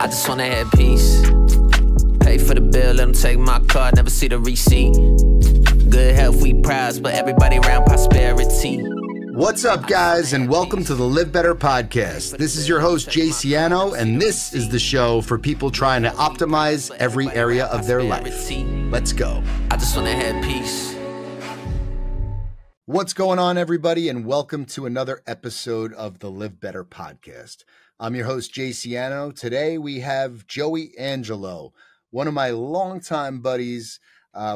I just wanna have peace. Pay for the bill, let them take my card, never see the receipt. Good health, we prize, but everybody around prosperity. What's up, guys, and welcome to the Livbtr podcast. This is your host, Jay Siano, and this is the show for people trying to optimize every area of their life. Let's go. I just wanna have peace. What's going on, everybody, and welcome to another episode of the Livbtr podcast. I'm your host, Jay Siano. Today we have Joey Angelo, one of my longtime buddies.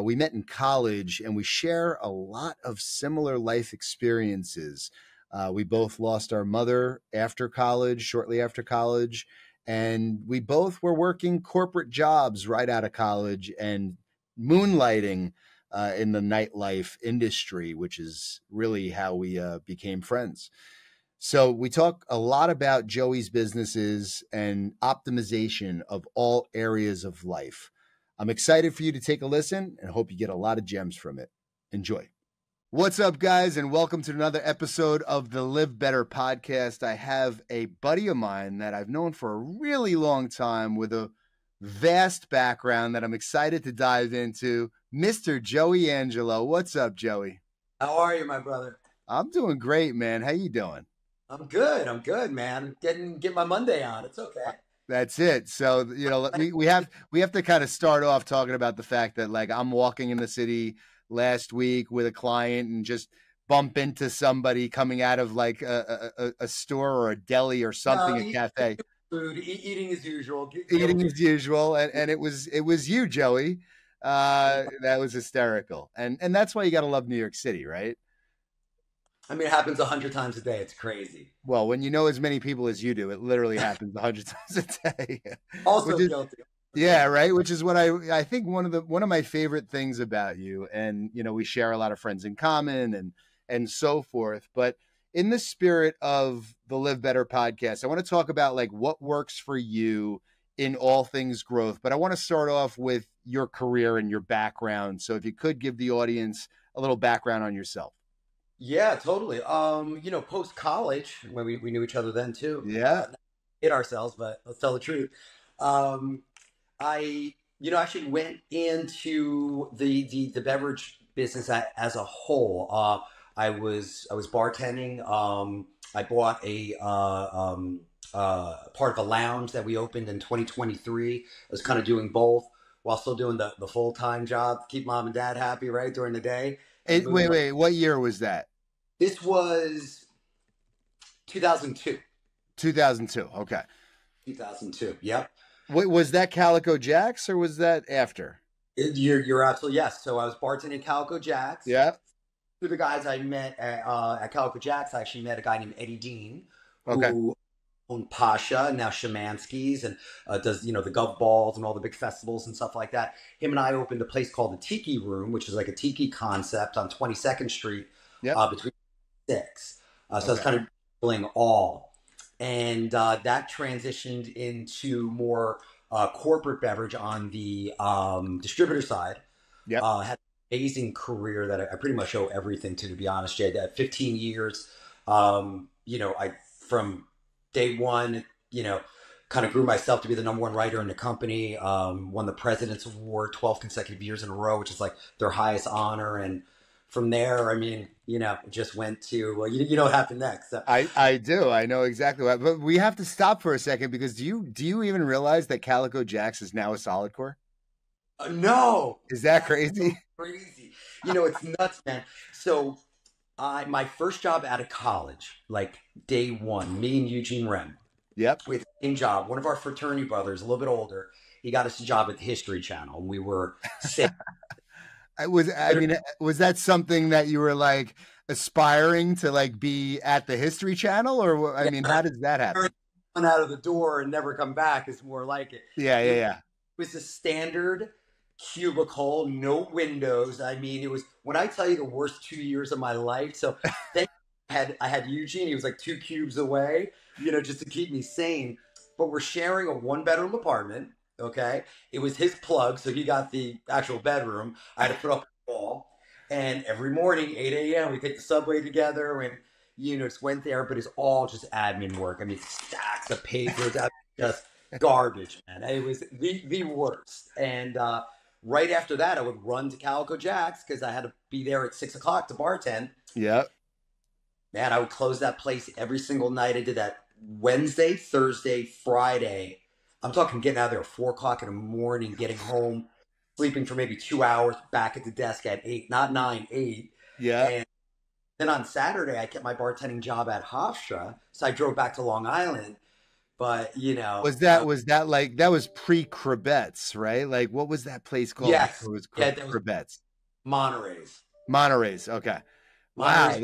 We met in college and we share a lot of similar life experiences. We both lost our mother after college, shortly after college, and we both were working corporate jobs right out of college and moonlighting in the nightlife industry, which is really how we became friends. So we talk a lot about Joey's businesses and optimization of all areas of life. I'm excited for you to take a listen and hope you get a lot of gems from it. Enjoy. What's up, guys, and welcome to another episode of the Livbtr podcast. I have a buddy of mine that I've known for a really long time with a vast background that I'm excited to dive into, Mr. Joey Angelo. What's up, Joey? How are you, my brother? I'm doing great, man. How you doing? I'm good, man. Get my Monday on. It's okay. That's it. So, you know, we have to kind of start off talking about the fact that, like, I'm walking in the city last week with a client and just bump into somebody coming out of like a store or a deli or something, a cafe. Food, eating as usual. Eating as usual, and it was you, Joey. That was hysterical, and that's why you got to love New York City, right? I mean, it happens 100 times a day. It's crazy. Well, when you know as many people as you do, it literally happens 100 times a day. Also guilty. Yeah, right. Which is what I think one of my favorite things about you, and you know, we share a lot of friends in common and so forth. But in the spirit of the Livbtr podcast, I want to talk about like what works for you in all things growth. But I want to start off with your career and your background. So if you could give the audience a little background on yourself. Yeah, totally. Post college, when we knew each other then too. Yeah. Hit ourselves, but let's tell the truth. I actually went into the beverage business as a whole. I was bartending. I bought a part of a lounge that we opened in 2023. I was kind of doing both while still doing the full-time job to keep mom and dad happy, right, during the day. Wait, what year was that? This was 2002. 2002. Okay. 2002. Yep. Wait, was that Calico Jack's or was that after? You're absolutely yes. So I was bartending at Calico Jack's. Yeah. Through the guys I met at Calico Jack's, I actually met a guy named Eddie Dean, who owned Pasha and now Shemansky's and does the Gov Balls and all the big festivals and stuff like that. Him and I opened a place called the Tiki Room, which is like a tiki concept on 22nd Street between 6. So I was kind of doing all. And that transitioned into more corporate beverage on the distributor side. Yeah, had an amazing career that I pretty much owe everything to be honest, Jay. That 15 years, I from day one, kind of grew myself to be the #1 writer in the company. Won the President's Award 12 consecutive years in a row, which is like their highest honor. And from there, I mean, just went to, well, you know what happened next. So. I do. I know exactly what, but we have to stop for a second because do you even realize that Calico Jack's is now a solid core? No. Is that crazy? Crazy. It's nuts, man. So my first job out of college, like day one, me and Eugene Rem. Yep. We had the same job. One of our fraternity brothers, a little bit older, he got us a job at the History Channel. And we were sick. Was that something that you were like aspiring to like be at the History Channel, or I mean, how does that happen? Run out of the door and never come back is more like it. Yeah. It was a standard cubicle, no windows. I mean, it was, when I tell you, the worst 2 years of my life. So I had Eugene. He was like 2 cubes away, just to keep me sane. But we're sharing a 1-bedroom apartment. Okay. It was his plug. So he got the actual bedroom. I had to put up a wall. And every morning, 8 a.m., we take the subway together and, just went there. But it's all just admin work. I mean, stacks of papers, just Garbage, man. It was the worst. And right after that, I would run to Calico Jack's because I had to be there at 6 o'clock to bartend. Yeah. Man, I would close that place every single night. I did that Wednesday, Thursday, Friday. I'm talking getting out of there at 4 o'clock in the morning, getting home, sleeping for maybe 2 hours, back at the desk at 8, not 9, 8. Yeah. And then on Saturday, I kept my bartending job at Hofstra. So I drove back to Long Island. But, was that like, that was pre-Crabette's, right? Like, what was that place called? Yes. It was Crabette's. Monterey's. Okay. Wow.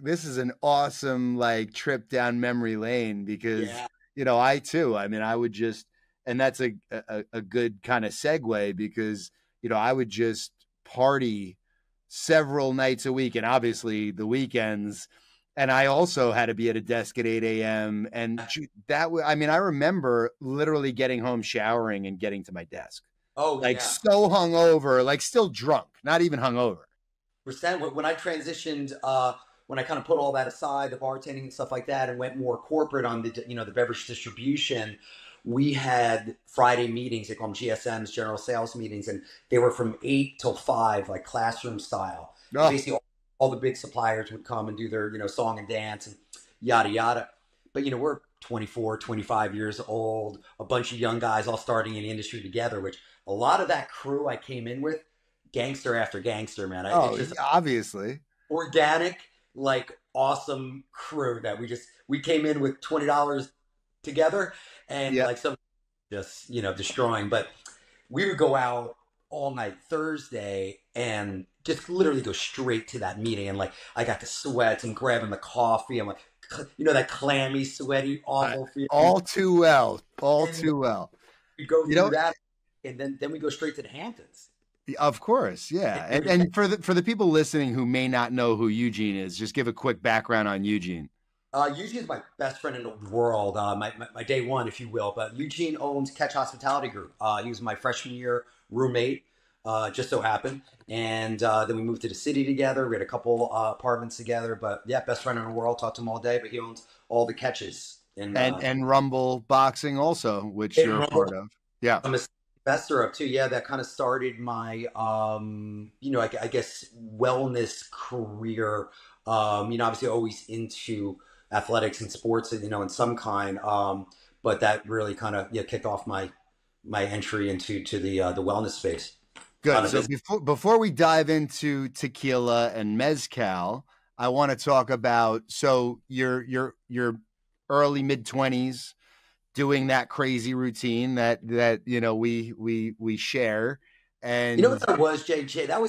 This is an awesome like trip down memory lane because, I would just, and that's a good kind of segue because, I would just party several nights a week and obviously the weekends. And I also had to be at a desk at 8 a.m. And I remember literally getting home, showering, and getting to my desk. Oh, so hungover, like still drunk, not even hungover. When I transitioned, when I kind of put all that aside, the bartending and stuff like that, and went more corporate on the beverage distribution, we had Friday meetings. They call them GSMs, general sales meetings, and they were from 8 till 5, like classroom style. Oh. Basically, all the big suppliers would come and do their, song and dance and yada, yada. But, we're 24, 25 years old, a bunch of young guys all starting in the industry together, which a lot of that crew I came in with, gangster after gangster, man. Obviously. Organic, like awesome crew that we came in with $20 together and like some just, destroying. But we would go out all night Thursday and just literally go straight to that meeting. And like, I got the sweats and grabbing the coffee. I'm like, that clammy, sweaty, awful feeling. All too well. We go through that and then we go straight to the Hamptons. Of course. Yeah. And for the people listening who may not know who Eugene is, just give a quick background on Eugene. Eugene is my best friend in the world, my day one, if you will. But Eugene owns Catch Hospitality Group. He was my freshman year roommate, just so happened. And then we moved to the city together. We had a couple apartments together. But yeah, best friend in the world. Talk to him all day. But he owns all the Catches. And Rumble Boxing also, which you're a part of. Yeah. I'm a investor of too. Yeah, that kind of started my, I guess, wellness career. Obviously always into athletics and sports, in some kind. But that really kind of kicked off my entry into the wellness space. Good. So before we dive into tequila and mezcal, I want to talk about your early mid-20s doing that crazy routine that we share. And what that was, JJ? That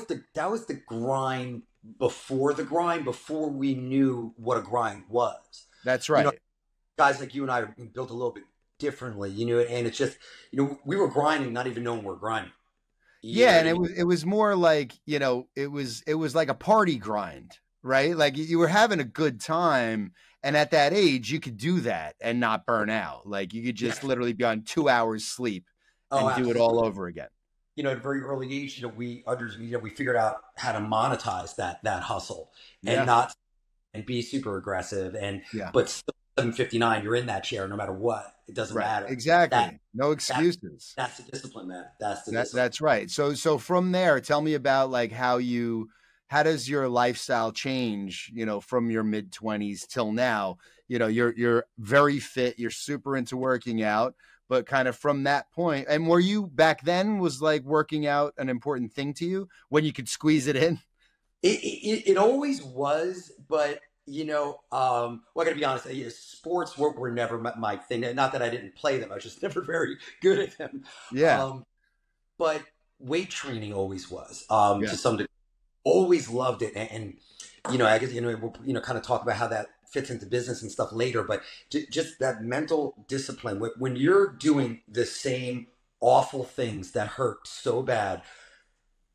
was the grind before we knew what a grind was. That's right. Guys like you and I are built a little bit differently, and it's just, we were grinding, not even knowing we're grinding. And it was more like, it was like a party grind, right? Like you were having a good time. And at that age, you could do that and not burn out. Like you could just literally be on 2 hours sleep and do it all over again. At a very early age, we figured out how to monetize that hustle and be super aggressive. But still 7:59, you're in that chair no matter what. It doesn't matter. Exactly. No excuses. That's the discipline, man. Discipline. That's right. So from there, tell me about like how does your lifestyle change, from your mid-20s till now? You're very fit, you're super into working out, but kind of from that point, and were you back then, was like working out an important thing to you when you could squeeze it in? It always was, but I gotta be honest, sports were never my thing. Not that I didn't play them, I was just never very good at them. Yeah. But weight training always was, to some degree. Always loved it, and I guess we'll kind of talk about how that fits into business and stuff later. But just that mental discipline when you're doing the same awful things that hurt so bad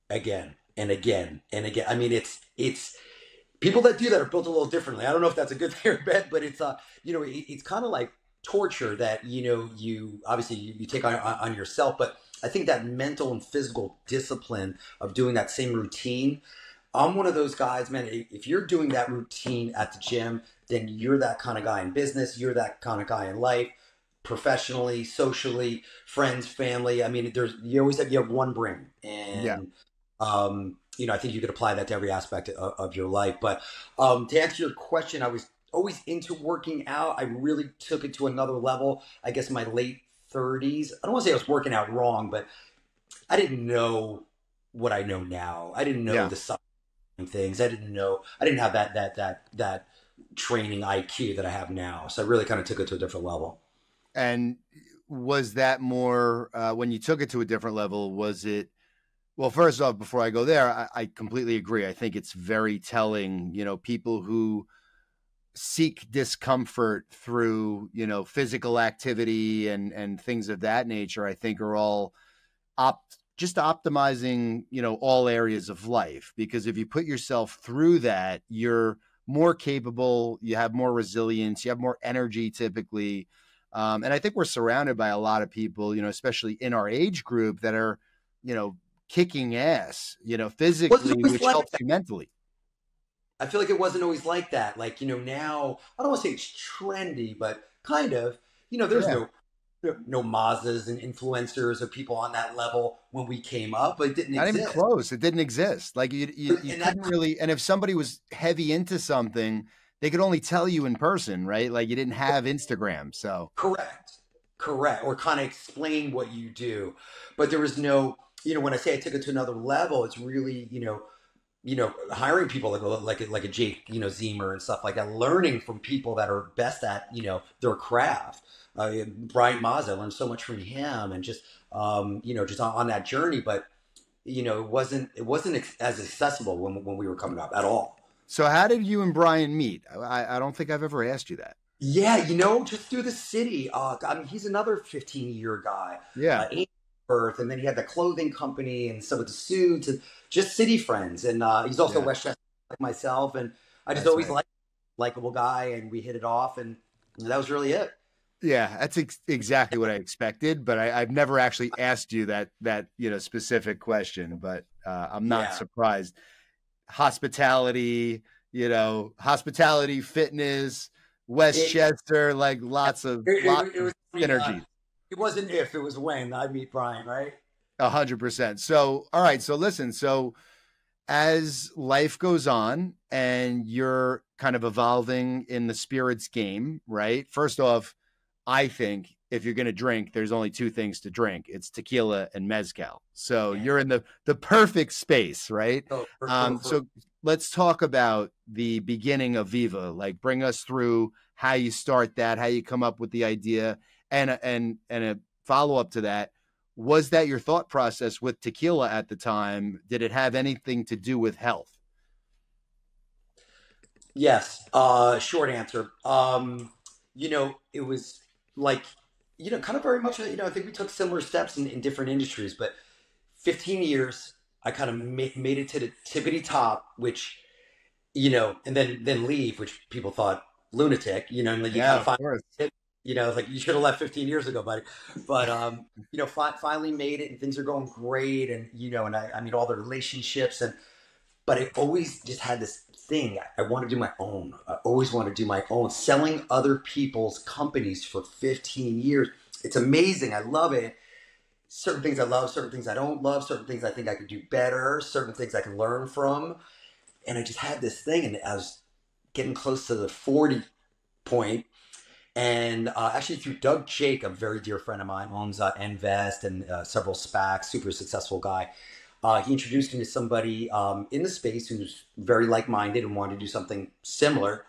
again and again and again. I mean, it's people that do that are built a little differently. I don't know if that's a good thing or bad, but it's it's kind of like torture that you obviously you take on yourself, but I think that mental and physical discipline of doing that same routine. I'm one of those guys, man. If you're doing that routine at the gym, then you're that kind of guy in business. You're that kind of guy in life. professionally, socially, friends, family. I mean, you always have one brain, Yeah. and you know, I think you could apply that to every aspect of your life. But to answer your question, I was always into working out. I really took it to another level. I guess my late 30s. I don't want to say I was working out wrong, but I didn't know what I know now. I didn't know Yeah. the things. I didn't know. I didn't have that training IQ that I have now. So I really kind of took it to a different level. And was that more when you took it to a different level? Was it? Well, first off, before I go there, I completely agree. I think it's very telling. You know, people who seek discomfort through, you know, physical activity and things of that nature, I think are all just optimizing, you know, all areas of life. Because if you put yourself through that, you're more capable, you have more resilience, you have more energy typically. And I think we're surrounded by a lot of people, you know, especially in our age group that are, you know, kicking ass, you know, physically, which like helps you mentally. I feel like it wasn't always like that. Like, you know, now I don't want to say it's trendy, but kind of, you know, there's Yeah. no Mazdas and influencers or people on that level when we came up, but it didn't Not even exist. close. It didn't exist. Like you couldn't really, and if somebody was heavy into something, they could only tell you in person, right? Like you didn't have Instagram. So Correct. Or kind of explain what you do. But there was no, you know, when I say I took it to another level, it's really, you know, hiring people like a Jake, you know, Zemer and stuff like that, learning from people that are best at, you know, their craft. Brian Mazza, I learned so much from him, and just, you know, just on that journey. But you know, it wasn't as accessible when we were coming up at all. So how did you and Brian meet? I don't think I've ever asked you that. Yeah, you know, just through the city. I mean, he's another 15-year guy. Yeah. Birth, and then he had the clothing company and some of the suits, and just city friends. And he's also Westchester like myself, and I just always liked likable guy, and we hit it off, and that was really it. Yeah, that's exactly what I expected, but I've never actually asked you that you know specific question. But I'm not surprised. Hospitality, you know, hospitality, fitness, Westchester, like lots of synergies. It wasn't if, it was when I meet Brian, right? 100%. So, all right. So listen, so as life goes on and you're kind of evolving in the spirits game, right? First off, I think if you're going to drink, there's only two things to drink. It's tequila and mezcal. So you're in the perfect space, right? So let's talk about the beginning of Viva. Like bring us through how you start that, how you come up with the idea, and a follow-up to that. Was that your thought process with tequila at the time? Did it have anything to do with health? Yes. Short answer. You know, it was like, you know, kind of very much, you know, I think we took similar steps in different industries, but 15 years, I kind of made it to the tippity top, which, you know, and then leave, which people thought lunatic, you know, and you kind of find, you know, it's like you should have left 15 years ago, buddy. But, you know, finally made it, and things are going great. And, you know, and I mean, all the relationships, but I always just had this thing. I want to do my own. I always want to do my own. Selling other people's companies for 15 years. It's amazing. I love it. Certain things I love, certain things I don't love, certain things I think I could do better, certain things I can learn from. And I just had this thing, and I was getting close to the 40 point. And actually through Doug Jake, a very dear friend of mine, owns Invest and several SPACs, super successful guy. He introduced me to somebody in the space who's very like-minded and wanted to do something similar.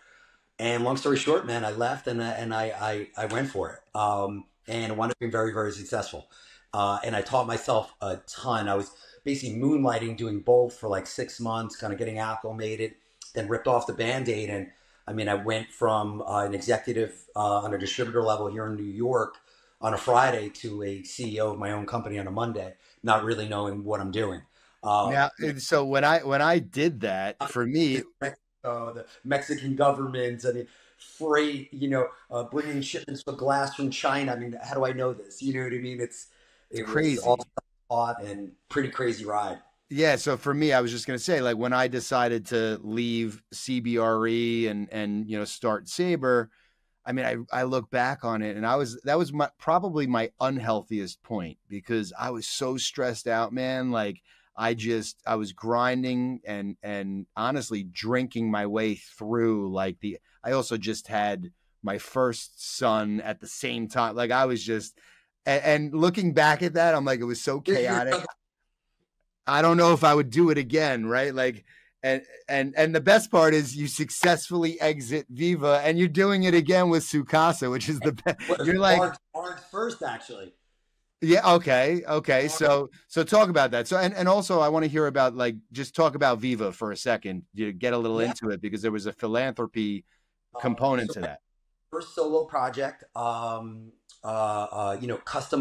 And long story short, man, I left and I went for it. And it wound up being very, very successful. And I taught myself a ton. I was basically moonlighting, doing both for like 6 months, kind of getting acclimated, then ripped off the Band-Aid. And I mean, I went from an executive on a distributor level here in New York on a Friday to a CEO of my own company on a Monday, not really knowing what I'm doing. Now, so when I did that, for me, the Mexican government, I mean, freight, you know, bringing shipments of glass from China. I mean, how do I know this? You know what I mean? It crazy. Was all thought and pretty crazy ride. Yeah. So for me, I was just going to say, like, when I decided to leave CBRE and, you know, start Sabre, I mean, I look back on it, and that was probably my unhealthiest point, because I was so stressed out, man. Like I was grinding and honestly drinking my way through. I also just had my first son at the same time. Like I was just, and looking back at that, I'm like, it was so chaotic. I don't know if I would do it again. Right. Like, and the best part is you successfully exit Viva, and you're doing it again with SuCasa, which is the best. You're like MARGS first, actually. Yeah. Okay. So talk about that. So, and also I want to hear about, like, just talk about Viva for a second. You get a little into it, because there was a philanthropy component to that. First solo project, custom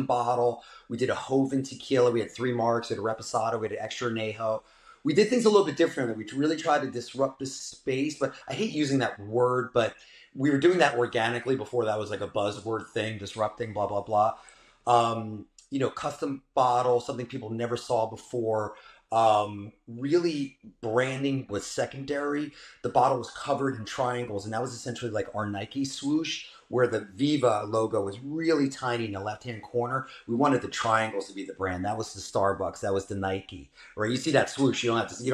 bottle. We did a Joven tequila. We had 3 marks. We had a Reposado. We had an extra añejo. We did things a little bit differently. We really tried to disrupt the space, but I hate using that word, but we were doing that organically before that was like a buzzword thing, disrupting, blah, blah, blah. Custom bottle, something people never saw before. Really branding was secondary. The bottle was covered in triangles, and that was essentially like our Nike swoosh, where the Viva logo was really tiny in the left-hand corner. We wanted the triangles to be the brand. That was the Starbucks. That was the Nike. Right? You see that swoosh, you don't have to see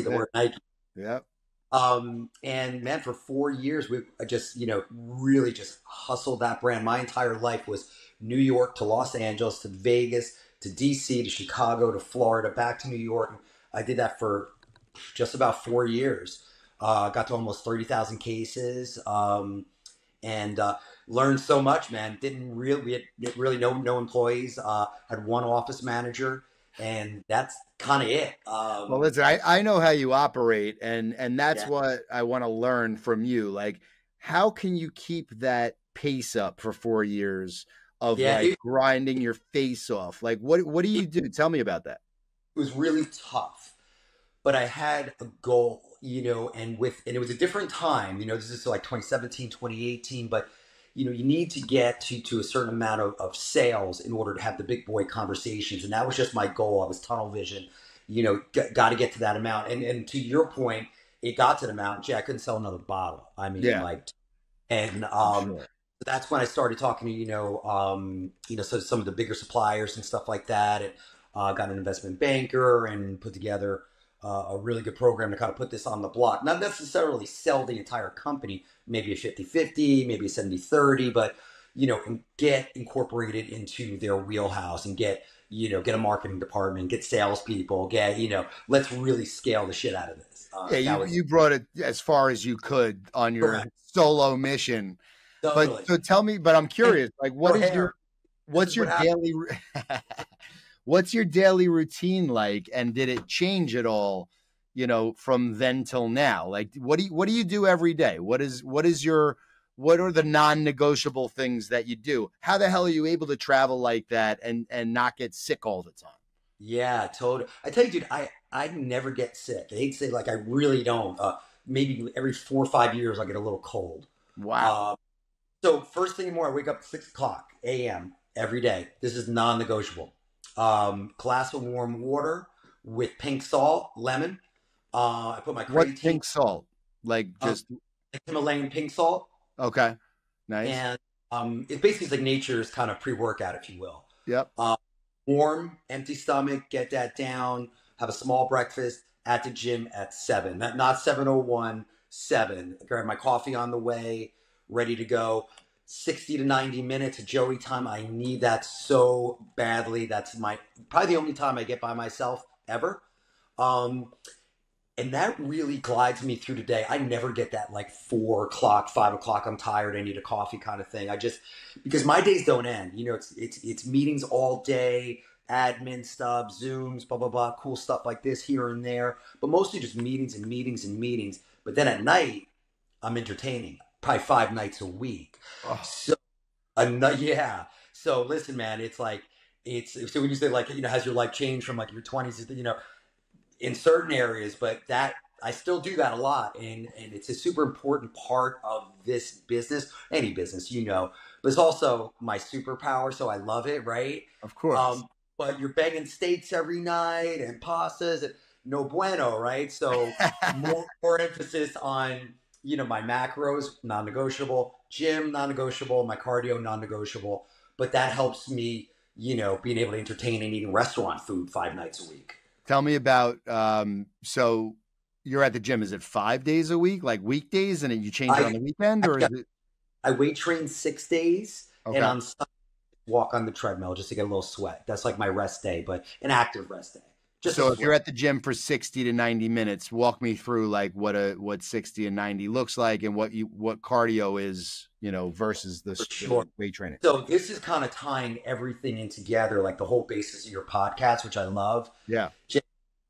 the word Nike. Yep. And man, for 4 years, we just, really just hustled that brand. My entire life was New York to Los Angeles to Vegas to DC to Chicago to Florida, back to New York. I did that for just about 4 years. Got to almost 30,000 cases, and learned so much, man. We had really no employees. Had one office manager, and that's kind of it. Well, listen, I know how you operate, and that's what I want to learn from you. Like, how can you keep that pace up for 4 years of grinding your face off? Like, what do you do? Tell me about that. It was really tough, but I had a goal, and it was a different time, this is like 2017, 2018, but you need to get to a certain amount of sales in order to have the big boy conversations. And that was just my goal. I was tunnel vision, got to get to that amount. And to your point, it got to the amount. Jay, I couldn't sell another bottle. I mean, sure. That's when I started talking to, so some of the bigger suppliers and stuff like that, and got an investment banker and put together a really good program to kind of put this on the block. Not necessarily sell the entire company, maybe a 50-50, maybe a 70-30, but, get incorporated into their wheelhouse and get a marketing department, get salespeople, let's really scale the shit out of this. You brought it as far as you could on your solo mission. Totally. But so tell me, but I'm curious, like, what's your daily routine like? And did it change at all, from then till now? Like, what do you do every day? What are the non-negotiable things that you do? How the hell are you able to travel like that and not get sick all the time? Yeah, totally. I tell you, dude, I never get sick. I hate to say, like, I really don't. Maybe every 4 or 5 years I get a little cold. Wow. So first thing in the morning, I wake up at 6 o'clock a.m. every day. This is non-negotiable. Glass of warm water with pink salt, lemon. I put my creatine. What pink salt? Like just Himalayan pink salt. Okay, nice. And it's basically like nature's kind of pre-workout, if you will. Yep. Warm, empty stomach. Get that down. Have a small breakfast at the gym at 7. Not 7:01. 7. Grab my coffee on the way. Ready to go. 60 to 90 minutes of Joey time. I need that so badly. That's probably the only time I get by myself ever. And that really glides me through the day. I never get that like 4 o'clock, 5 o'clock, I'm tired, I need a coffee kind of thing. Because my days don't end. It's meetings all day, admin stuff, Zooms, blah, blah, blah, cool stuff like this here and there. But mostly just meetings and meetings and meetings. But then at night, I'm entertaining. Probably 5 nights a week. Oh. So listen, man, so when you say like, has your life changed from like your 20s, in certain areas, but that I still do that a lot. And it's a super important part of this business, any business, but it's also my superpower. So I love it. Right. Of course. But you're banging steaks every night and pastas and no bueno. Right. So more emphasis on my macros, non-negotiable, gym, non-negotiable, my cardio, non-negotiable. But that helps me, being able to entertain and eating restaurant food 5 nights a week. Tell me about, so you're at the gym. Is it 5 days a week, like weekdays, and then you change it on the weekend, or is it? I weight train 6 days, Okay. and on Sunday, walk on the treadmill just to get a little sweat. That's like my rest day, but an active rest day. So if you're at the gym for 60 to 90 minutes, walk me through like what 60 and 90 looks like, and what cardio is, versus the weight training. So this is kind of tying everything in together, like the whole basis of your podcast, which I love. Yeah.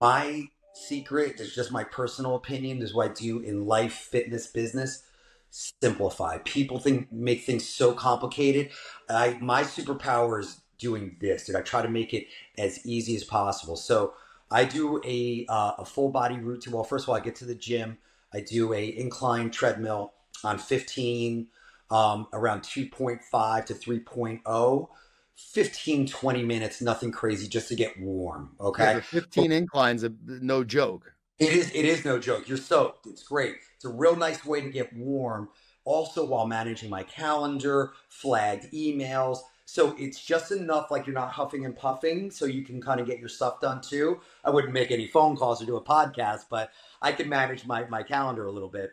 My secret is just my personal opinion. This is what I do in life, fitness, business. Simplify. People make things so complicated. My superpower is doing this, and I try to make it as easy as possible. So I do a full body routine. Well, first of all, I get to the gym. I do a incline treadmill on 15, around 2.5 to 3.0, 15, 20 minutes, nothing crazy, just to get warm. Okay. Yeah, the 15 inclines, no joke. It is no joke. You're soaked. It's great. It's a real nice way to get warm. Also, while managing my calendar, flagged emails. So it's just enough, like you're not huffing and puffing, so you can kind of get your stuff done too. I wouldn't make any phone calls or do a podcast, but I can manage my calendar a little bit.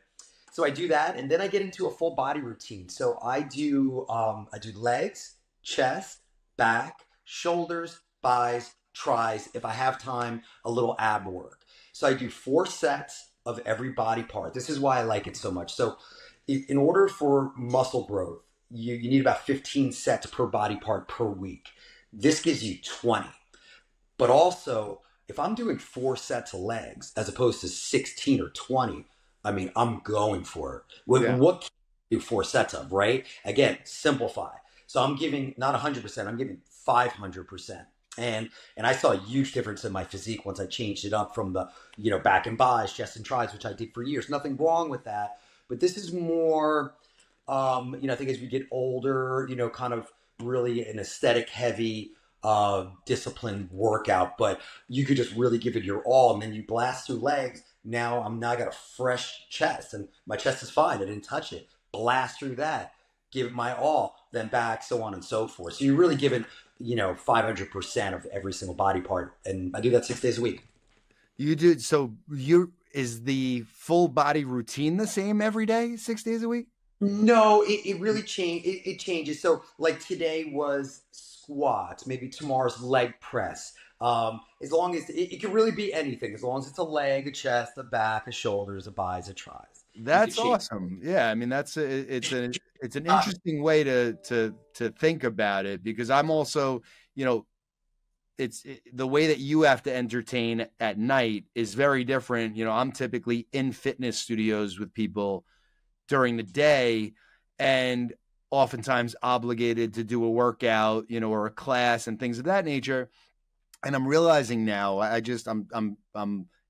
So I do that, and then I get into a full body routine. So I do legs, chest, back, shoulders, thighs, tries. If I have time, a little ab work. So I do 4 sets of every body part. This is why I like it so much. So in order for muscle growth, you need about 15 sets per body part per week. This gives you 20. But also, if I'm doing 4 sets of legs as opposed to 16 or 20, I mean, I'm going for it. What can you do 4 sets of, right? Again, simplify. So I'm giving not 100%, I'm giving 500%. And I saw a huge difference in my physique once I changed it up from the, back and buys, chest and tries, which I did for years. Nothing wrong with that. But this is more, I think as we get older, kind of really an aesthetic heavy, disciplined workout. But you could just really give it your all, and then you blast through legs. Now I got a fresh chest, and my chest is fine. I didn't touch it. Blast through that. Give it my all, then back, so on and so forth. So you're really giving 500% of every single body part. And I do that 6 days a week. You do. So is the full body routine the same every day, 6 days a week? No, it really it changes. So like today was squats, maybe tomorrow's leg press. As long as it can really be anything, as long as it's a leg, a chest, a back, a shoulders, a buys, a tries. That's awesome. Yeah. I mean, it's an interesting way to think about it, because I'm also, the way that you have to entertain at night is very different. I'm typically in fitness studios with people during the day, and oftentimes obligated to do a workout, or a class and things of that nature. And I'm realizing now, I'm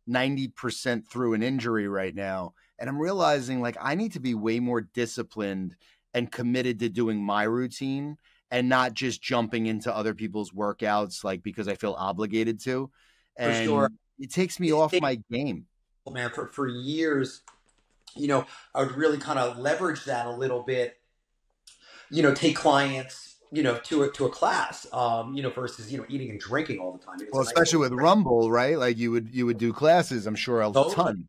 90% through an injury right now. And I'm realizing like I need to be way more disciplined and committed to doing my routine, and not just jumping into other people's workouts, like because I feel obligated to. And for sure, it takes me off my game. Man, for years, I would really kind of leverage that a little bit, take clients, to a class, versus, eating and drinking all the time. Well, especially with Rumble, right? Like you would do classes, I'm sure, a ton.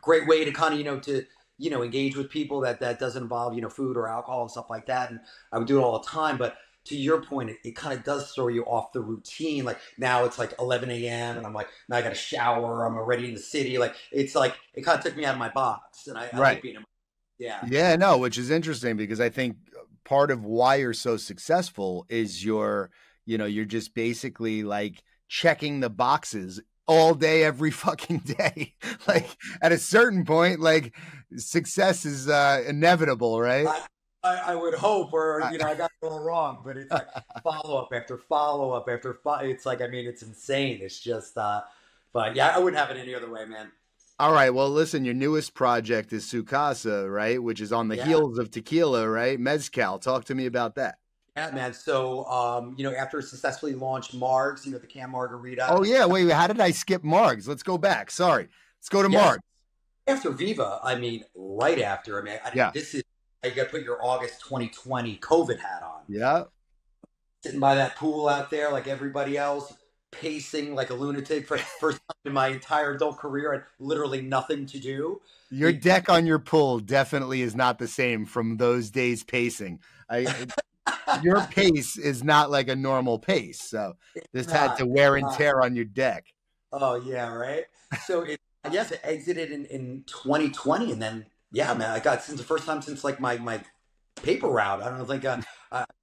Great way to kind of, engage with people that doesn't involve, food or alcohol and stuff like that. And I would do it all the time. But to your point, it kind of does throw you off the routine. Like now it's like 11 a.m. and I'm like, now I got to shower. I'm already in the city. Like, it's like, it kind of took me out of my box, and I like being in my, Yeah, no, which is interesting, because I think part of why you're so successful is you're just basically like checking the boxes all day, every fucking day. Like at a certain point, like success is inevitable, right? I would hope, or I got it all wrong, but it's like follow up after follow up after it's like, I mean, it's insane. It's just, but yeah, I wouldn't have it any other way, man. All right. Well, listen, your newest project is SuCasa, right? Which is on the heels of tequila, right? Mezcal. Talk to me about that. Yeah, man. So, after successfully launched MARGS, the can margarita. Oh, yeah. Wait, how did I skip MARGS? Let's go back. Sorry. Let's go to MARGS. after Viva, I mean, right after. I mean, Yeah. this is, you got to put your August 2020 COVID hat on. Yeah. Sitting by that pool out there like everybody else, pacing like a lunatic for first time in my entire adult career and literally nothing to do. Your deck on your pool definitely is not the same from those days pacing. Your pace is not like a normal pace. So this had to wear and tear on your deck. Oh, yeah, right? So I guess it exited in 2020. And then, yeah, man, I got, since the first time since like my paper route, I don't know, like kind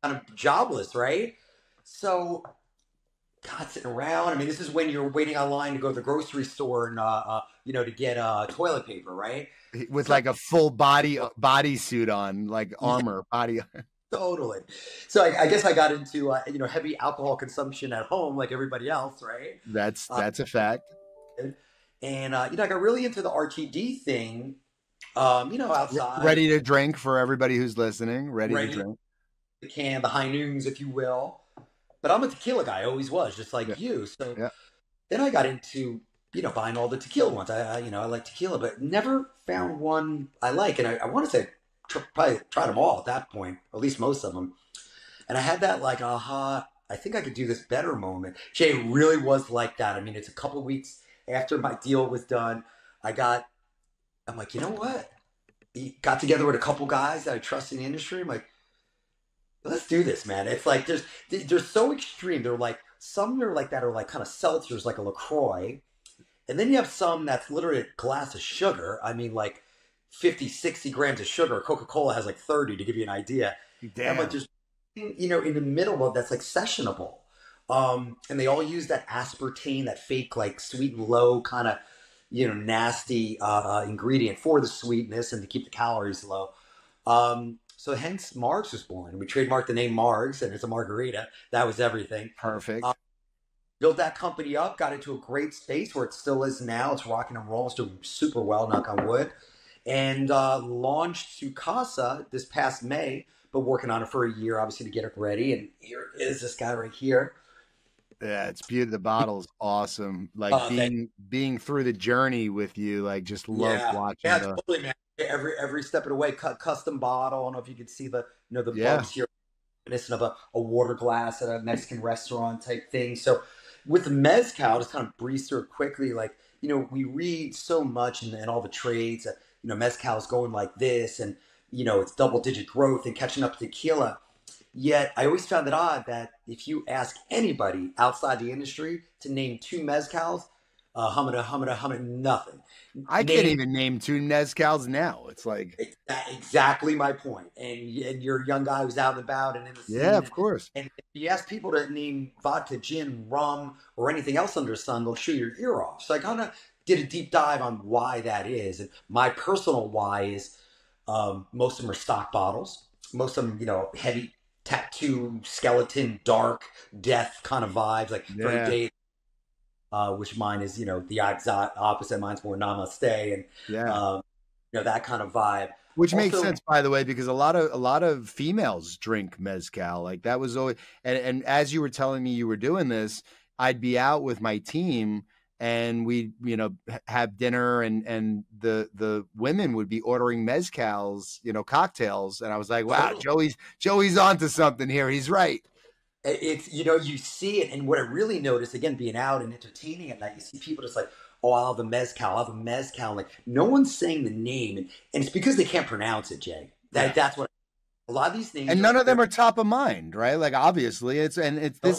of jobless, right? So, God, sitting around. I mean, this is when you're waiting online to go to the grocery store and, to get toilet paper, right? With like a full bodysuit on, like armor, body. Totally. So I guess I got into heavy alcohol consumption at home, like everybody else, right? That's a fact. And I got really into the RTD thing. Outside, ready to drink for everybody who's listening. Ready to drink. The high noons, if you will. But I'm a tequila guy. I always was, just like you. So then I got into buying all the tequila ones. I like tequila, but never found one I like. And I want to say, probably tried them all at that point, at least most of them. And I had that like, aha, I think I could do this better moment. Jay really was like that. I mean, it's a couple of weeks after my deal was done. I'm like, you know what? He got together with a couple guys that I trust in the industry. I'm like, let's do this, man. It's like, they're so extreme. They're like, some are like that are like kind of seltzers, like a LaCroix. And then you have some that's literally a glass of sugar. I mean, like, 50, 60 grams of sugar. Coca-Cola has like 30 to give you an idea. Damn. And like just, in the middle of that's like sessionable. And they all use that aspartame, that fake like sweet and low kind of, nasty ingredient for the sweetness and to keep the calories low. So hence MARGS was born. We trademarked the name MARGS and it's a margarita. That was everything. Perfect. Built that company up, got into a great space where it still is now. It's rocking and rolling. It's doing super well, knock on wood. And launched SuCasa this past May, but working on it for a year, obviously, to get it ready. And here is this guy right here. Yeah, it's beautiful. The bottle's awesome. Like being through the journey with you, like just love watching. Yeah, totally, man. Every step of the way, custom bottle. I don't know if you can see the bugs here, reminiscent of a water glass at a Mexican restaurant type thing. So with the mezcal, just kind of breeze through it quickly. Like we read so much in all the trades that mezcal is going like this, and it's double-digit growth and catching up to tequila. Yet I always found it odd that if you ask anybody outside the industry to name two mezcals, humada, nothing. I can't even name two mezcals now. It's like exactly my point. And you're a young guy who's out and about and in the scene. Yeah, of course. And if you ask people to name vodka, gin, rum, or anything else under the sun, they'll shoot your ear off. So I kind of did a deep dive on why that is. And my personal why is most of them are stock bottles. Most of them, heavy tattoo, skeleton, dark, death kind of vibes, like very day. Which mine is, the exact opposite. Mine's more namaste and that kind of vibe. Which also makes sense, by the way, because a lot of females drink mezcal. Like that was always, and as you were telling me you were doing this, I'd be out with my team and we have dinner and the women would be ordering mezcals, cocktails, and I was like, wow, Joey's onto something here. He's right. It's you see it, and what I really noticed, again, being out and entertaining at night, you see people just like, oh, I'll have a mezcal, like no one's saying the name, and it's because they can't pronounce it, Jay. That's what a lot of these things, and none of them are top of mind, right? Like obviously, this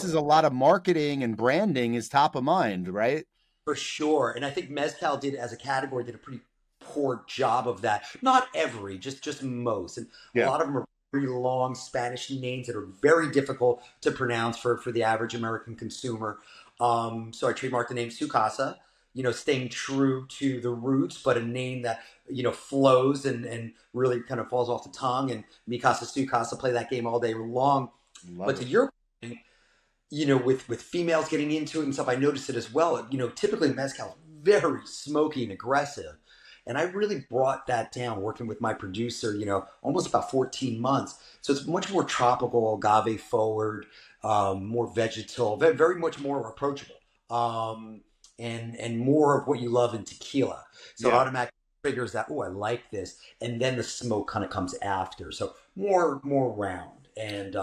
is a lot of marketing and branding is top of mind, right? For sure. And I think mezcal as a category did a pretty poor job of that. Not every, just most. And a lot of them are pretty long Spanish names that are very difficult to pronounce for the average American consumer. So I trademarked the name SuCasa, staying true to the roots, but a name that, flows and really kind of falls off the tongue. And Mi Casa SuCasa, play that game all day long. But to your point, with females getting into it and stuff, I noticed it as well. Typically mezcal is very smoky and aggressive. And I really brought that down working with my producer, almost about 14 months. So it's much more tropical, agave forward, more vegetal, very, very much more approachable. And more of what you love in tequila. So automatically triggers that, oh, I like this, and then the smoke kind of comes after. So more round, and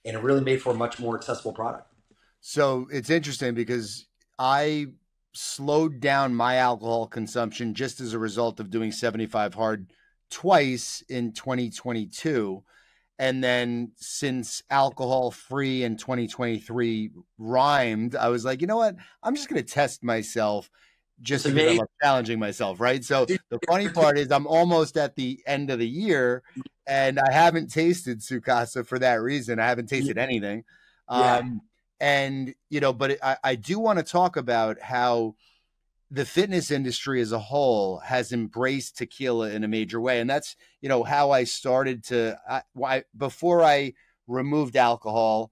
it really made for a much more accessible product. So it's interesting because I slowed down my alcohol consumption just as a result of doing 75 hard twice in 2022. And then since alcohol free in 2023 rhymed, I was like, you know what? I'm just going to test myself just because I love challenging myself. Right. So the funny part is I'm almost at the end of the year and I haven't tasted SuCasa for that reason. I haven't tasted anything. And, you know, but I do want to talk about how the fitness industry as a whole has embraced tequila in a major way. And that's, you know, how I started to, before I removed alcohol,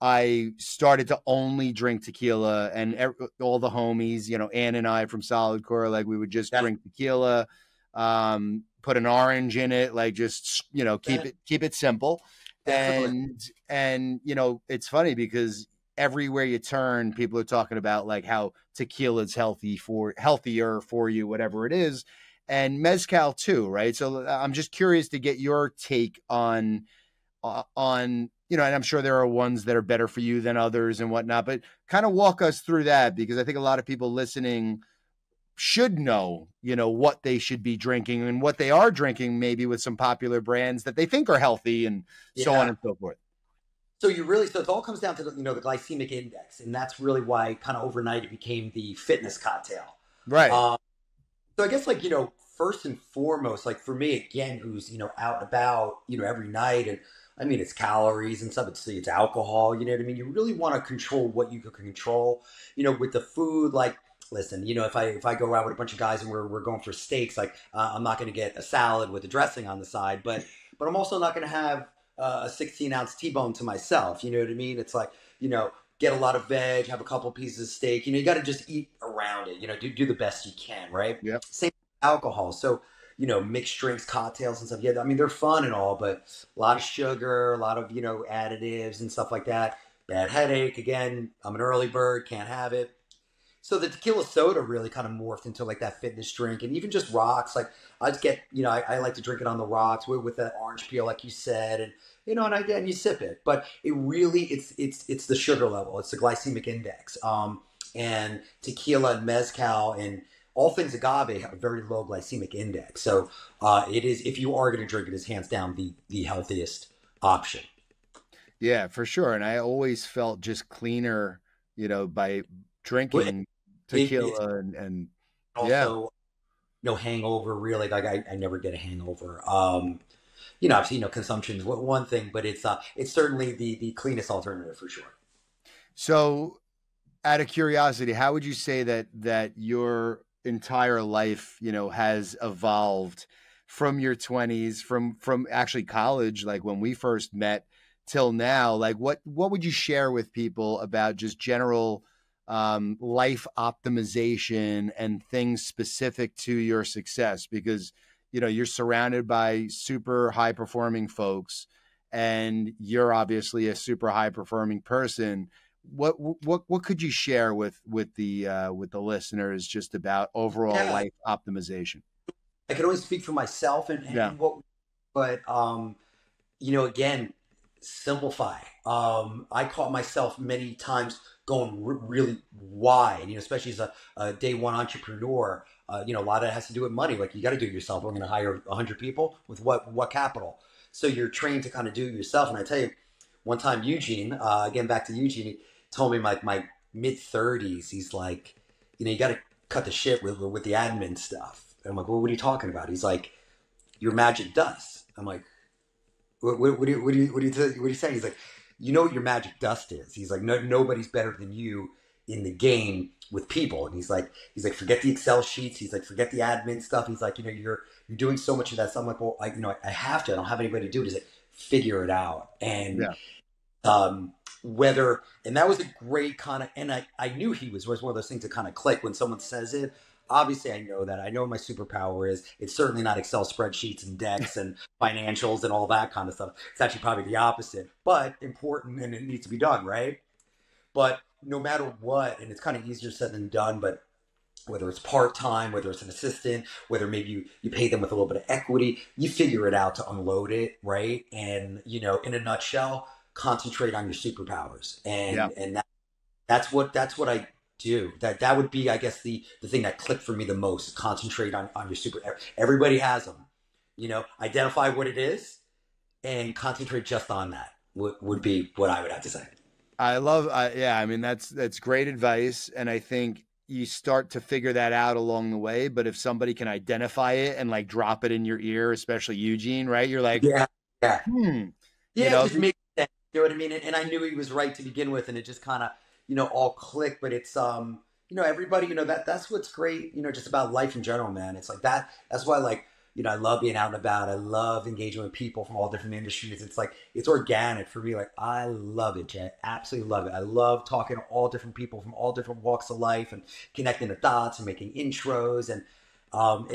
I started to only drink tequila, and all the homies, you know, Ann and I from Solid Core, like we would just drink tequila, put an orange in it, like just, you know, keep it simple. And, you know, it's funny because everywhere you turn, people are talking about like how tequila is healthier for you, whatever it is, and mezcal too, right? So I'm just curious to get your take on, you know, and I'm sure there are ones that are better for you than others and whatnot, but kind of walk us through that, because I think a lot of people listening should know, you know, what they should be drinking and what they are drinking, maybe with some popular brands that they think are healthy and so on and so forth. So it all comes down to the glycemic index, and that's really why kind of overnight it became the fitness cocktail. Right. So I guess like, you know, first and foremost, like for me, again, who's, you know, out and about, you know, every night, and I mean, it's calories and stuff, it's alcohol, you know what I mean? You really want to control what you can control, you know, with the food. Like, listen, you know, if I go out with a bunch of guys and we're going for steaks, like I'm not going to get a salad with a dressing on the side, but I'm also not going to have a 16-ounce T-bone to myself. You know what I mean? It's like, you know, get a lot of veg, have a couple pieces of steak. You know, you got to just eat around it. You know, do the best you can, right? Yeah. Same with alcohol. So, you know, mixed drinks, cocktails and stuff. Yeah, I mean, they're fun and all, but a lot of sugar, a lot of, you know, additives and stuff like that. Bad headache. Again, I'm an early bird, can't have it. So the tequila soda really kind of morphed into like that fitness drink, and even just rocks. Like I just get, you know, I like to drink it on the rocks with that orange peel, like you said, and you know, and you sip it. But it really, it's the sugar level, it's the glycemic index, and tequila and mezcal and all things agave have a very low glycemic index. So it is, if you are going to drink it, is hands down the healthiest option. Yeah, for sure. And I always felt just cleaner, you know, by drinking tequila and also no hangover really. Like I never get a hangover. You know, obviously, you know, consumption is one thing, but it's certainly the cleanest alternative for sure. So out of curiosity, how would you say that your entire life, you know, has evolved from your 20s, from actually college, like when we first met, till now? Like what would you share with people about just general life optimization and things specific to your success? Because, you know, you're surrounded by super high performing folks and you're obviously a super high performing person. What could you share with the listeners just about overall life optimization? I can only speak for myself and but you know, again, simplify. I caught myself many times going really wide, you know, especially as a day one entrepreneur. You know, a lot of it has to do with money. Like you got to do it yourself. We're going to hire 100 people with what capital? So you're trained to kind of do it yourself. And I tell you, one time Eugene, again, back to Eugene, he told me my mid 30s, he's like, you know, you got to cut the shit with the admin stuff. And I'm like, well, what are you talking about? He's like, your magic dust. I'm like, what are you saying? He's like, you know what your magic dust is. He's like, nobody's better than you in the game with people. And he's like, forget the Excel sheets. He's like, forget the admin stuff. He's like, you know, you're doing so much of that stuff. I'm like, well, you know, I have to. I don't have anybody to do it. He's like, figure it out. And and that was a great kind of, and I knew he was one of those things that kind of click when someone says it. Obviously, I know that. I know what my superpower is. It's certainly not Excel spreadsheets and decks and financials and all that kind of stuff. It's actually probably the opposite, but important, and it needs to be done, right? But no matter what, and it's kind of easier said than done, but whether it's part-time, whether it's an assistant, whether maybe you pay them with a little bit of equity, you figure it out to unload it, right? And, you know, in a nutshell, concentrate on your superpowers. Yeah. And that's what I do. That would be, I guess, the thing that clicked for me the most. Concentrate on your super. Everybody has them. You know, identify what it is and concentrate just on that. Would be what I would have to say. Yeah, I mean, that's great advice. And I think you start to figure that out along the way. But if somebody can identify it and like drop it in your ear, especially Eugene, right? You're like, yeah, yeah, it just makes sense. You know what I mean? And I knew he was right to begin with, and it just kind of, you know, all clicked. But it's, you know, everybody, you know, that's what's great, you know, just about life in general, man. It's like that. That's why, like, you know, I love being out and about. I love engaging with people from all different industries. It's like, it's organic for me. Like, I love it, Jay. Absolutely love it. I love talking to all different people from all different walks of life and connecting the dots and making intros. And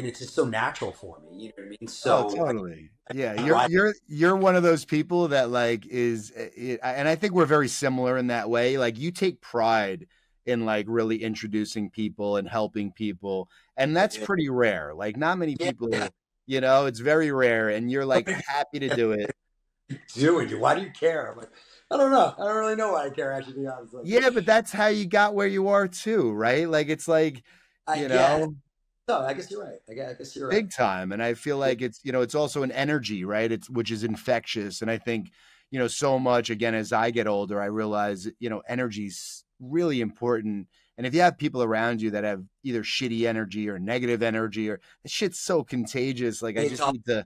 it's just so natural for me. You know what I mean? So totally. Yeah. You're one of those people that like and I think we're very similar in that way. Like you take pride in like really introducing people and helping people. And that's pretty rare. Like not many people, you know, it's very rare. And you're like happy to do it. Why do you care? I'm like, I don't know. I don't really know why I care, actually, to be honest. Like, yeah, but that's how you got where you are too, right? Like it's like, you know. No, I guess you're right. I guess you're right. Big time. And I feel like it's, you know, it's also an energy, right? Which is infectious. And I think, you know, so much, again, as I get older, I realize, you know, energy's really important. And if you have people around you that have either shitty energy or negative energy, or this shit's so contagious, like I just need to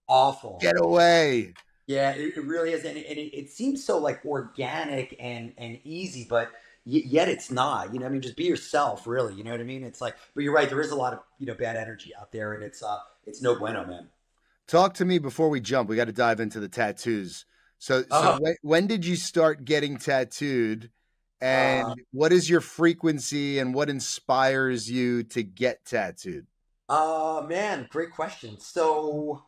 awful get away. Yeah, it really is. And it seems so like organic and easy, but yet it's not. You know what I mean? Just be yourself, really. You know what I mean? It's like, but you're right. There is a lot of, you know, bad energy out there, and it's no bueno, man. Talk to me before we jump. We got to dive into the tattoos. So when did you start getting tattooed? And what is your frequency and what inspires you to get tattooed? Man, great question. So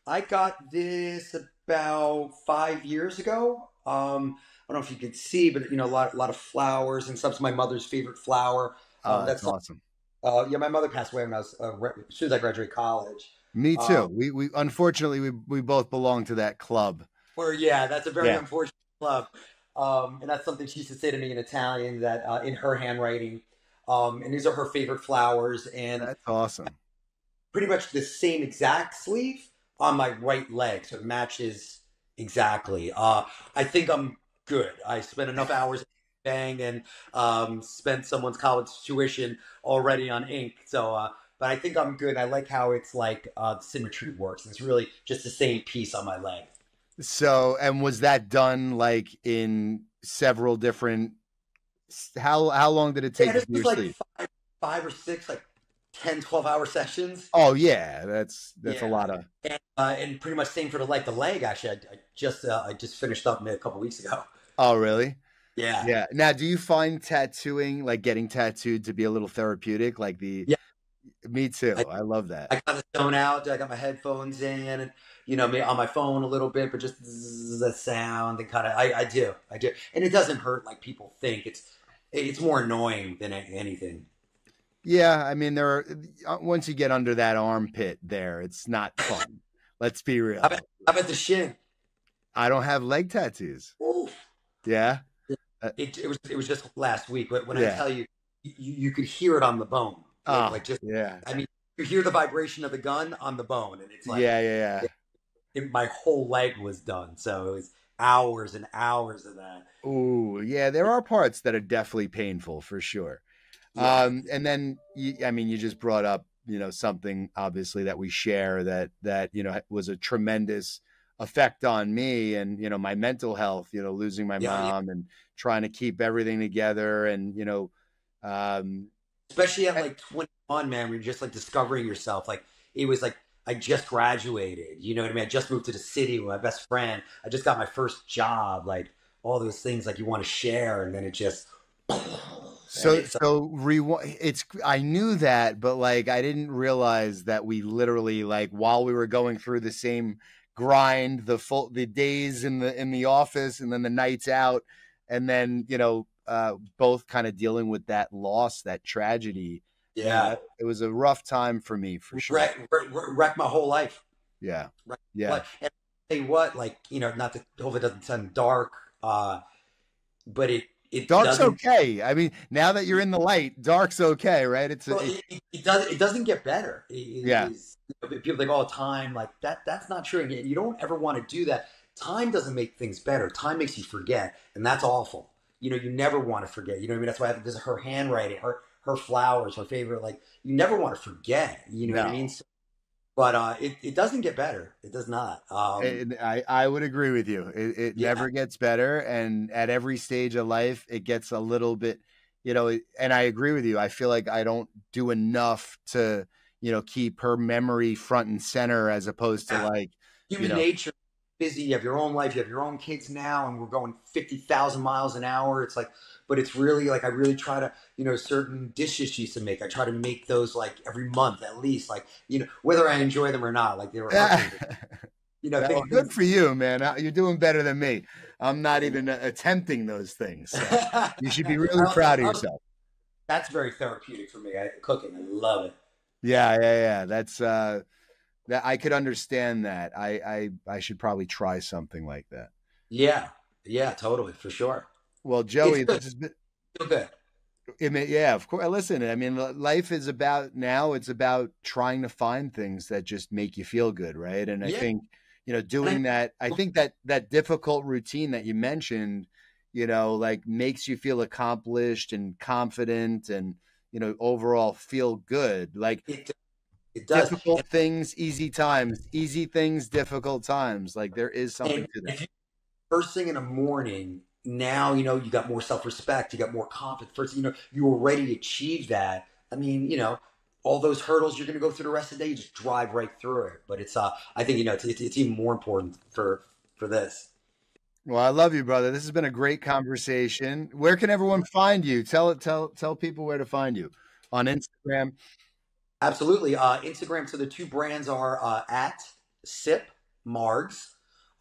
I got this about 5 years ago. I don't know if you could see, but you know, a lot of flowers and stuff. It's my mother's favorite flower. That's awesome. Yeah, my mother passed away when I was as soon as I graduated college. Me too. We unfortunately we both belong to that club. That's a very unfortunate club. And that's something she used to say to me in Italian, that in her handwriting. And these are her favorite flowers. And that's awesome. Pretty much the same exact sleeve on my right leg, so it matches exactly. I think I'm good. I spent enough hours bang and spent someone's college tuition already on ink. So, but I think I'm good. I like how it's like symmetry works. It's really just the same piece on my leg. So, and was that done like in several different? How long did it take to do your sleeve? Five or six, like 10, 12-hour sessions. Oh yeah, that's a lot of. And pretty much same for the leg. The leg, actually, I just finished up a couple weeks ago. Oh really? Yeah. Yeah. Now, do you find tattooing, like getting tattooed, to be a little therapeutic? Like Yeah. Me too. I love that. I got the zone out. I got my headphones in, and you know, me on my phone a little bit, but just the sound and kind of. I do, and it doesn't hurt like people think. It's more annoying than anything. Yeah, I mean, once you get under that armpit there, it's not fun. Let's be real. How about the shin? I don't have leg tattoos. Ooh. Yeah. It was just last week. But when I tell you, you could hear it on the bone. I mean, you hear the vibration of the gun on the bone, and it's like my whole leg was done. So it was hours and hours of that. Ooh, yeah, there are parts that are definitely painful for sure. Yeah. And then you just brought up, you know, something obviously that we share that you know was a tremendous effect on me and, you know, my mental health, you know, losing my mom and trying to keep everything together, and you know, especially at like 21, man, where you're just like discovering yourself. Like it was like I just graduated, you know what I mean? I just moved to the city with my best friend. I just got my first job, like all those things like you want to share, and then it just. I knew that, but like I didn't realize that we literally, like, while we were going through the same grind, the days in the office and then the nights out, and then, you know, both kind of dealing with that loss, that tragedy, Yeah. It was a rough time for me, for sure. Wrecked my whole life. Yeah. And I'll tell you what, like, not to, hopefully it doesn't sound dark, but it dark's doesn't. Okay. I mean, now that you're in the light, dark's okay, right? It doesn't get better. Yeah. People think all the time, like that's not true. And you don't ever want to do that. Time doesn't make things better. Time makes you forget, and that's awful. You never want to forget. You know what I mean? That's why this is her handwriting, her flowers, her favorite. Like, you never want to forget. You know what I mean? So, but it doesn't get better. It does not. I would agree with you. It never gets better, and at every stage of life, it gets a little bit. And I agree with you. I feel like I don't do enough to keep her memory front and center, as opposed to like human nature. Busy, you have your own life, you have your own kids now, and we're going 50,000 miles an hour. It's like, but it's really like, I really try to, certain dishes she used to make, I try to make those like every month at least, like, whether I enjoy them or not, like they were good for you, man. You're doing better than me. I'm not even attempting those things, so you should be really proud of yourself. That's very therapeutic for me. Cooking, I love it. Yeah. That's that I could understand that. I should probably try something like that. Yeah, totally, for sure. Well, Joey, this has been feel good. Yeah, of course. Listen, I mean, life is about trying to find things that just make you feel good, right? And I think, doing that, I think that difficult routine that you mentioned, like makes you feel accomplished and confident and, overall feel good. Like, it does. Difficult things, easy times. Easy things, difficult times. Like, there is something to that. First thing in the morning, now, you got more self-respect. You got more confidence. First, you were ready to achieve that. I mean, all those hurdles you're going to go through the rest of the day, you just drive right through it. But it's, I think, it's even more important for this. Well, I love you, brother. This has been a great conversation. Where can everyone find you? Tell people where to find you on Instagram. Absolutely. Instagram. So the two brands are at sipMARGS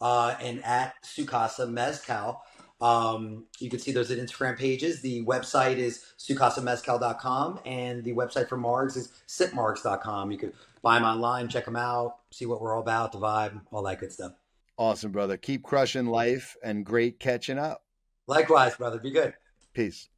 and at SuCasa Mezcal. You can see those at Instagram pages. The website is SuCasaMezcal.com, and the website for MARGS is sipMARGS.com. You can buy them online, check them out, see what we're all about, the vibe, all that good stuff. Awesome, brother. Keep crushing life, and great catching up. Likewise, brother. Be good. Peace.